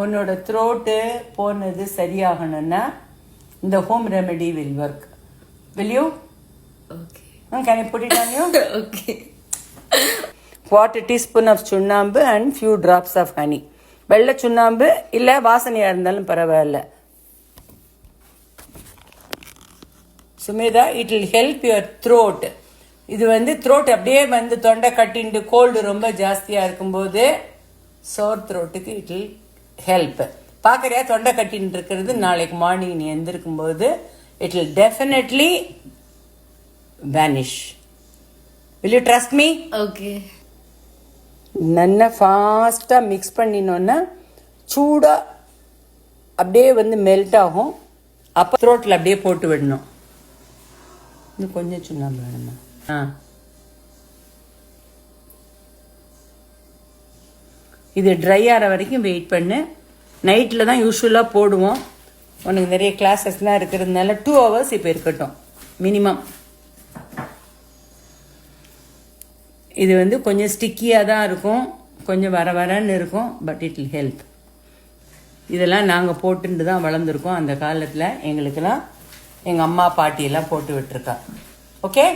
உன்னோட த்ரோட்டு போனது சரியாகணும்னா இந்த home remedy will work. Will you? Okay. Can I put it on you? Okay. Quarter teaspoon of சுண்ணாம்பு and few drops of honey. வெள்ளை சுண்ணாம்பு இல்லை வாசனையாக இருந்தாலும் பரவாயில்ல. Sumedha, it will help your throat. இது வந்து த்ரோட் அப்படியே வந்து தொண்டை கட்டிண்டு கோல்டு ரொம்ப ஜாஸ்தியாக இருக்கும்போது சோர் த்ரோட்டுக்கு இட் வில் ஹெல்ப். பார்க்குறியா தொண்டை கட்டின்னு இருக்கிறது, நாளைக்கு மார்னிங் நீ எழுந்திருக்கும் போது it will definitely vanish. Will you trust me? Okay. நல்லா ஃபாஸ்ட்டாக மிக்ஸ் பண்ணினோன்னா சூடாக அப்படியே வந்து மெல்ட் ஆகும். அப்போ த்ரோட்டில் அப்படியே போட்டு விடணும். இன்னும் கொஞ்சம் சுண்ணாம்பு வேணுமா? இது ட்ரை ஆகிற வரைக்கும் வெயிட் பண்ணு. நைட்டில் தான் யூஸ்வலாக போடுவோம். உனக்கு நிறைய கிளாஸஸ்லாம் இருக்கிறதுனால 2 hours இப்போ இருக்கட்டும் மினிமம். இது வந்து கொஞ்சம் ஸ்டிக்கியாக தான் இருக்கும், கொஞ்சம் வர வரன்னு இருக்கும், பட் இட் வில் ஹெல்ப். இதெல்லாம் நாங்கள் போட்டுட்டு தான் வளர்ந்துருக்கோம். அந்த காலத்தில் எங்களுக்கெல்லாம் எங்கள் அம்மா பாட்டியெல்லாம் போட்டு விட்டுருக்கா. ஓகே.